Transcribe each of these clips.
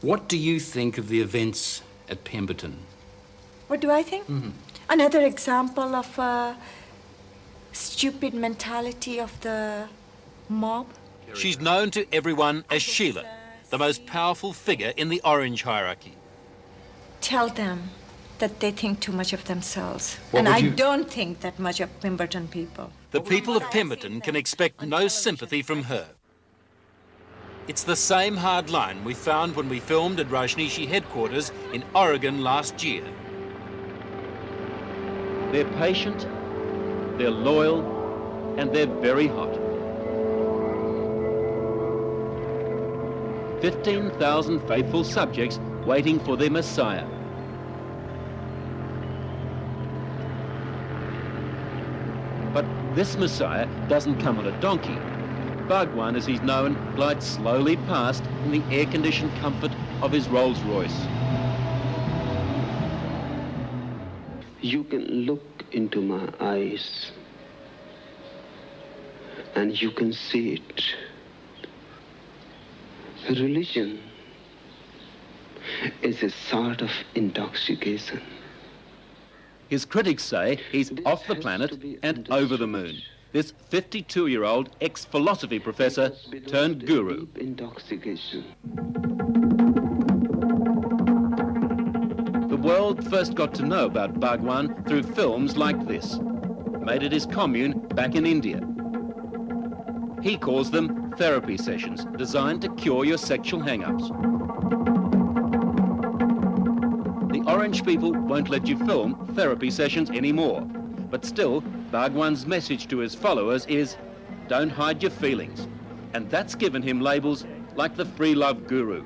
What do you think of the events at Pemberton? What do I think? Another example of a stupid mentality of the mob. She's known to everyone as Sheela, the most powerful figure in the Orange hierarchy. Tell them that they think too much of themselves. What And would I you- don't think that much of Pemberton people. The people of Pemberton can expect no sympathy from her. It's the same hard line we found when we filmed at Rajneeshi headquarters in Oregon last year. They're patient, they're loyal, and they're very hot. 15,000 faithful subjects waiting for their Messiah. But this Messiah doesn't come on a donkey. Bhagwan, as he's known, glides slowly past in the air-conditioned comfort of his Rolls-Royce. You can look into my eyes and you can see it. Religion is a sort of intoxication. His critics say he's off the planet and over the moon. This 52-year-old ex-philosophy professor turned guru. Deep intoxication. The world first got to know about Bhagwan through films like this, made at his commune back in India. He calls them therapy sessions, designed to cure your sexual hang-ups. The Orange people won't let you film therapy sessions anymore, but still, Bhagwan's message to his followers is, don't hide your feelings. And that's given him labels like the free love guru.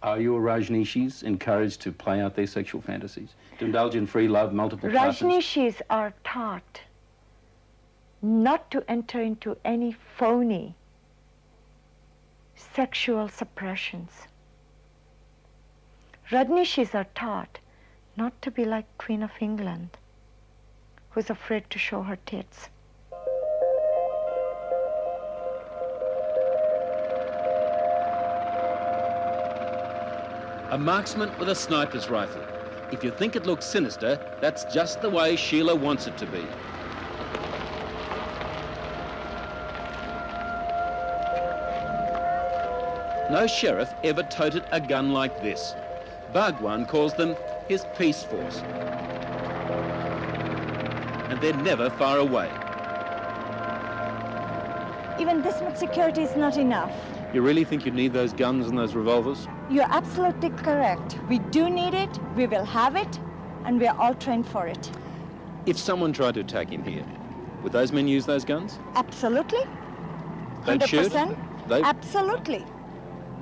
Are your Rajneeshees encouraged to play out their sexual fantasies, to indulge in free love, multiple partners? Rajneeshees are taught not to enter into any phony sexual suppressions. Rajneeshees are taught not to be like Queen of England, who's afraid to show her tits. A marksman with a sniper's rifle. If you think it looks sinister, that's just the way Sheela wants it to be. No sheriff ever toted a gun like this. Bhagwan calls them his peace force. And they're never far away. Even this much security is not enough. You really think you need those guns and those revolvers? You're absolutely correct. We do need it, we will have it, and we're all trained for it. If someone tried to attack him here, would those men use those guns? Absolutely. They'd shoot? 100%. They- Absolutely.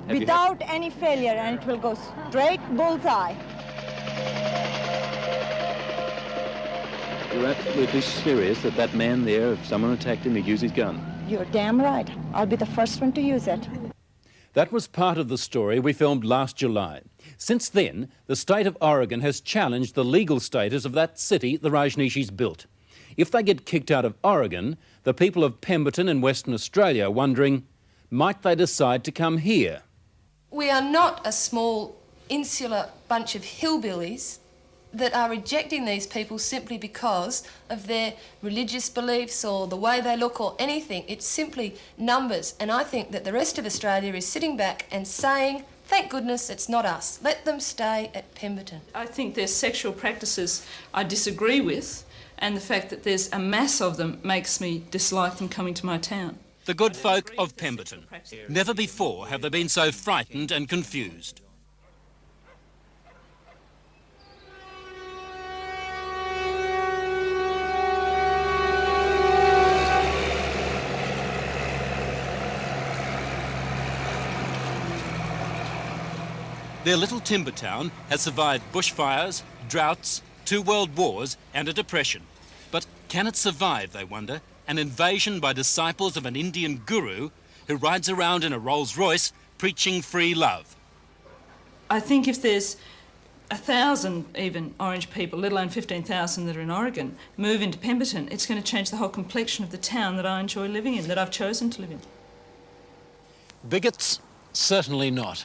Have you Without any failure, and it will go straight bullseye. You're absolutely serious that that man there, if someone attacked him, he'd use his gun? You're damn right. I'll be the first one to use it. That was part of the story we filmed last July. Since then, the state of Oregon has challenged the legal status of that city the Rajneeshees built. If they get kicked out of Oregon, the people of Pemberton in Western Australia are wondering, might they decide to come here? We are not a small, insular bunch of hillbillies that are rejecting these people simply because of their religious beliefs or the way they look or anything. It's simply numbers. And I think that the rest of Australia is sitting back and saying, thank goodness it's not us. Let them stay at Pemberton. I think their sexual practices I disagree with, and the fact that there's a mass of them makes me dislike them coming to my town. The good folk of Pemberton. Never before have they been so frightened and confused. Their little timber town has survived bushfires, droughts, 2 world wars and a depression. But can it survive, they wonder, an invasion by disciples of an Indian guru who rides around in a Rolls-Royce preaching free love? I think if there's 1,000 even Orange people, let alone 15,000 that are in Oregon, move into Pemberton, it's going to change the whole complexion of the town that I enjoy living in, that I've chosen to live in. Bigots? Certainly not.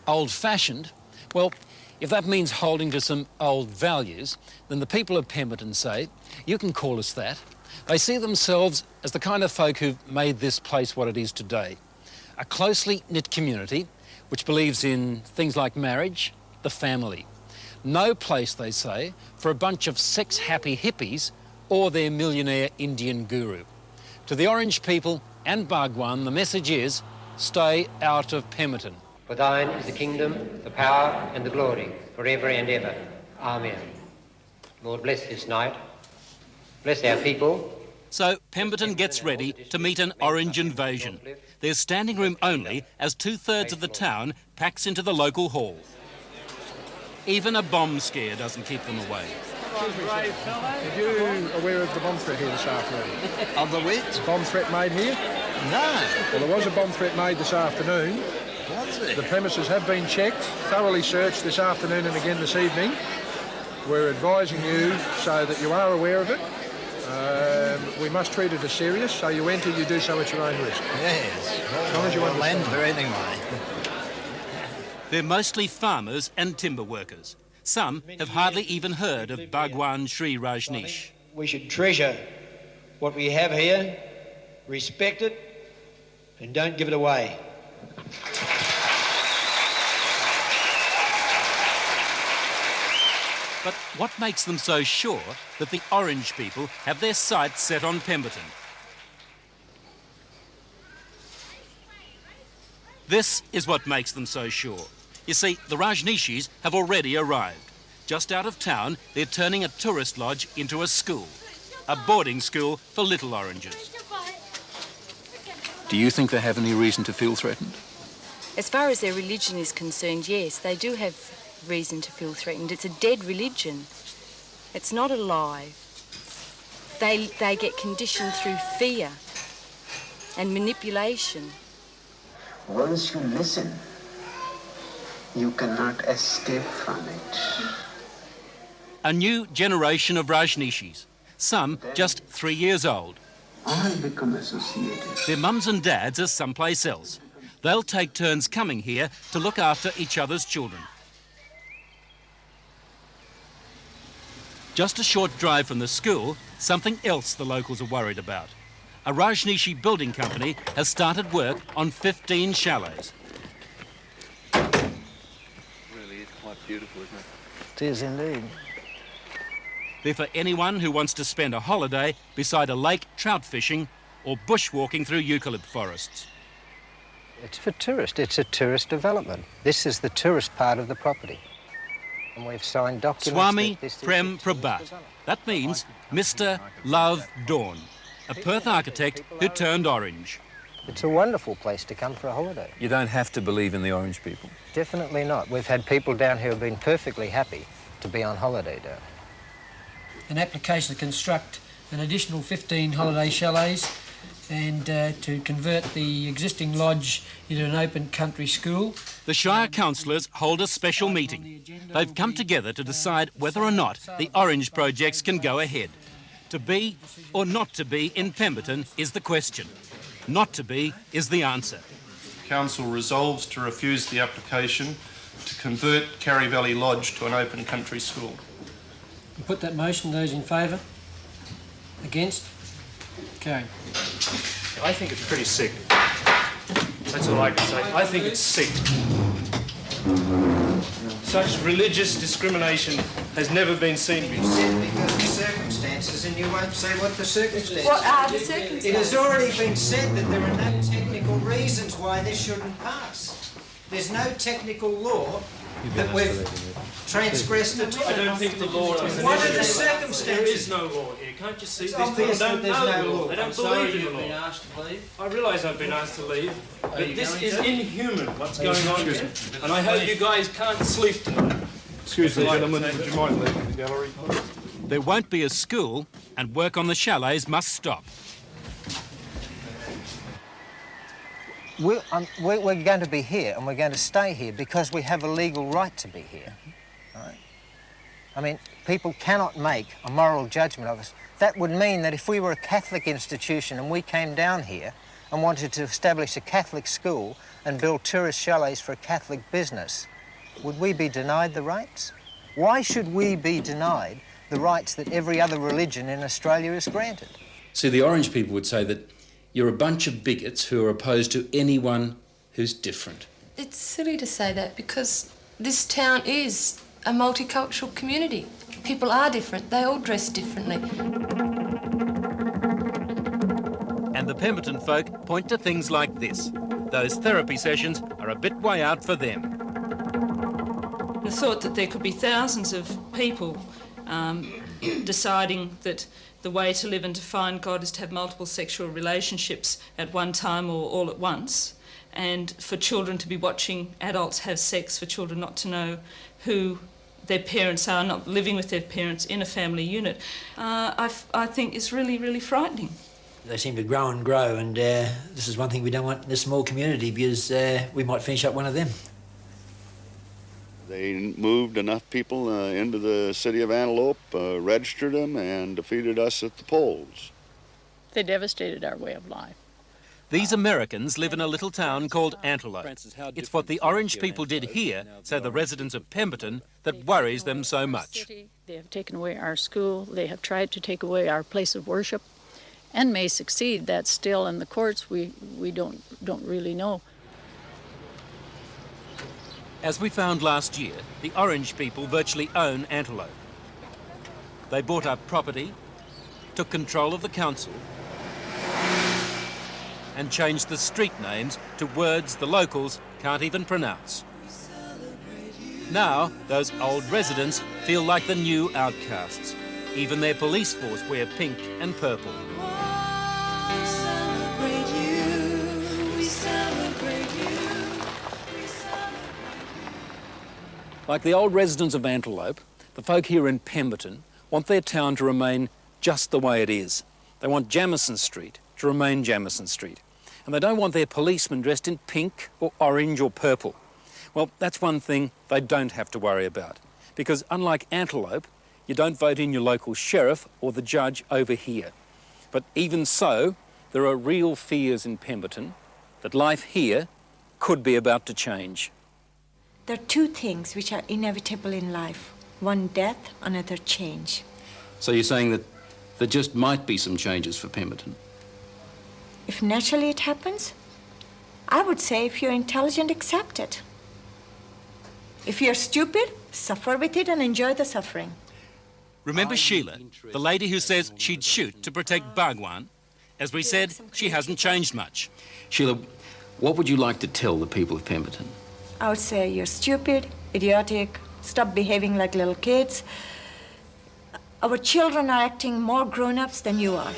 Old-fashioned? Well, if that means holding to some old values, then the people of Pemberton say, you can call us that. They see themselves as the kind of folk who've made this place what it is today. A closely knit community which believes in things like marriage, the family. No place, they say, for a bunch of sex-happy hippies or their millionaire Indian guru. To the Orange people and Bhagwan, the message is, stay out of Pemberton. For thine is the kingdom, the power and the glory, forever and ever. Amen. Lord, bless this night. Bless our people. So Pemberton gets ready to meet an Orange invasion. There's standing room only as 2/3 of the town packs into the local hall. Even a bomb scare doesn't keep them away. Are you aware of the bomb threat here this afternoon? Of the which? Bomb threat made here? No. Well, there was a bomb threat made this afternoon. Was it? The premises have been checked, thoroughly searched this afternoon and again this evening. We're advising you so that you are aware of it. We must treat it as serious, so you enter, you do so at your own risk. Yes. As long as you understand. Enter anyway. They're mostly farmers and timber workers. Some have hardly even heard of Bhagwan Shree Rajneesh. We should treasure what we have here, respect it, and don't give it away. But what makes them so sure that the Orange people have their sights set on Pemberton? This is what makes them so sure. You see, the Rajneeshees have already arrived. Just out of town, they're turning a tourist lodge into a school. A boarding school for little oranges. Do you think they have any reason to feel threatened? As far as their religion is concerned, yes, they do have reason to feel threatened. It's a dead religion. It's not alive. They get conditioned through fear and manipulation. Once you listen, you cannot escape from it. A new generation of Rajneeshees, some just 3 years old. All become associated. Their mums and dads are someplace else. They'll take turns coming here to look after each other's children. Just a short drive from the school, something else the locals are worried about. A Rajneeshee building company has started work on 15 chalets. Really is quite beautiful, isn't it? It is indeed. They're for anyone who wants to spend a holiday beside a lake trout fishing or bushwalking through eucalypt forests. It's for tourists. It's a tourist development. This is the tourist part of the property. And we've signed documents. Swami that this is Prem a tourist Prabhat. development. That means Mr. Love Dawn, a Perth architect who turned orange. It's a wonderful place to come for a holiday. You don't have to believe in the Orange people. Definitely not. We've had people down here who've been perfectly happy to be on holiday down here. An application to construct an additional 15 holiday chalets and to convert the existing lodge into an open country school. The Shire councillors hold a special meeting. They've come together to decide whether or not the Orange projects can go ahead. To be or not to be in Pemberton is the question. Not to be is the answer. Council resolves to refuse the application to convert Carry Valley Lodge to an open country school. Put that motion. Those in favour? Against? Carried. I think it's pretty sick. That's all I can say. I think it's sick. Such religious discrimination has never been seen before. You said because of the circumstances, and you won't say what the circumstances are. What are the circumstances? It has already been said that there are no technical reasons why this shouldn't pass. There's no technical law that we've transgressed at all. I don't think the law is. What are the circumstances? There is no law here. Can't you see? It's These people obvious don't that there's know the no law. law. They don't I'm believe sorry in the you've law. been asked to leave. I realise I've been asked to leave, but this going is to? inhuman what's going on here. And I hope you guys can't sleep tonight. Excuse me, gentlemen, would you mind leaving the gallery? There won't be a school and work on the chalets must stop. We're going to be here and we're going to stay here because we have a legal right to be here. Right? I mean, people cannot make a moral judgment of us. That would mean that if we were a Catholic institution and we came down here and wanted to establish a Catholic school and build tourist chalets for a Catholic business, would we be denied the rights? Why should we be denied the rights that every other religion in Australia is granted? See, the Orange people would say that you're a bunch of bigots who are opposed to anyone who's different. It's silly to say that because this town is a multicultural community. People are different, they all dress differently. And the Pemberton folk point to things like this. Those therapy sessions are a bit way out for them. The thought that there could be thousands of people deciding that the way to live and to find God is to have multiple sexual relationships at one time or all at once, and for children to be watching adults have sex, for children not to know who their parents are, not living with their parents in a family unit, I think is really, really frightening. They seem to grow and grow, and this is one thing we don't want in this small community, because we might finish up one of them. They moved enough people into the city of Antelope, registered them, and defeated us at the polls. They devastated our way of life. These Americans live in a little town called Antelope. It's what the Orange people did here, say the residents of Pemberton, that worries them so much. They have taken away our school. They have tried to take away our place of worship, and may succeed. That's still in the courts. We don't really know. As we found last year, the Orange people virtually own Antelope. They bought up property, took control of the council, and changed the street names to words the locals can't even pronounce. Now, those old residents feel like the new outcasts. Even their police force wear pink and purple. Like the old residents of Antelope, the folk here in Pemberton want their town to remain just the way it is. They want Jamison Street to remain Jamison Street. And they don't want their policemen dressed in pink or orange or purple. Well, that's one thing they don't have to worry about. Because unlike Antelope, you don't vote in your local sheriff or the judge over here. But even so, there are real fears in Pemberton that life here could be about to change. There are two things which are inevitable in life. One, death, another, change. So you're saying that there just might be some changes for Pemberton? If naturally it happens, I would say if you're intelligent, accept it. If you're stupid, suffer with it and enjoy the suffering. Remember Sheila, the lady who says she'd shoot to protect Bhagwan? As we said, she hasn't changed much. Sheila, what would you like to tell the people of Pemberton? I would say you're stupid, idiotic, stop behaving like little kids. Our children are acting more grown-ups than you are.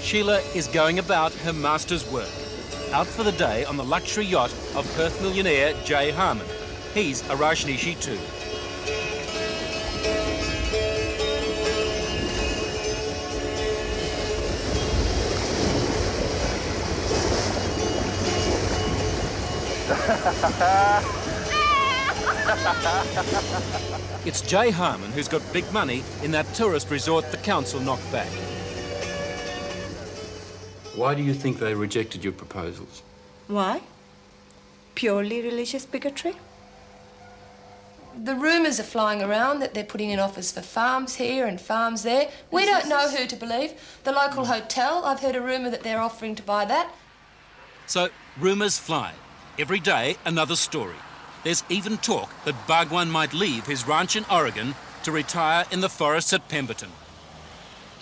Sheila is going about her master's work, out for the day on the luxury yacht of Perth millionaire Jay Harmon. He's a Rajneeshi too. It's Jay Harmon who's got big money in that tourist resort the council knocked back. Why do you think they rejected your proposals? Why? Purely religious bigotry? The rumours are flying around that they're putting in offers for farms here and farms there. We don't know who to believe. The local hotel, I've heard a rumour that they're offering to buy that. So, rumours fly. Every day, another story. There's even talk that Bhagwan might leave his ranch in Oregon to retire in the forests at Pemberton.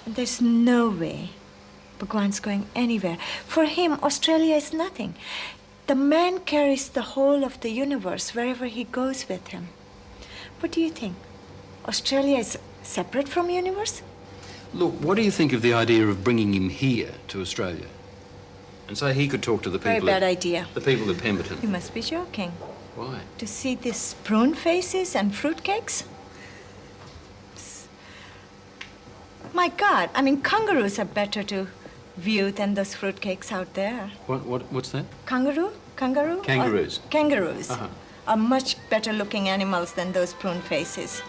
There's no way Bhagwan's going anywhere. For him, Australia is nothing. The man carries the whole of the universe wherever he goes with him. What do you think? Australia is separate from universe? Look, what do you think of the idea of bringing him here to Australia? And say he could talk to the people... Very bad idea. The people of Pemberton. You must be joking. Why? To see these prune faces and fruitcakes? My God, I mean, kangaroos are better to view than those fruitcakes out there. What's that? Kangaroo? Kangaroos. Kangaroos are much better looking animals than those prune faces.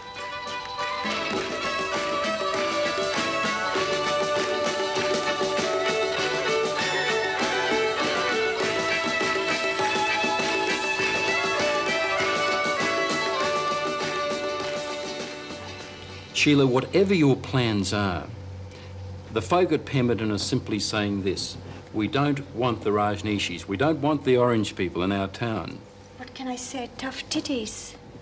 Sheela, whatever your plans are, the folk at Pemberton are simply saying this: we don't want the Rajneeshees, we don't want the Orange people in our town. What can I say? Tough titties.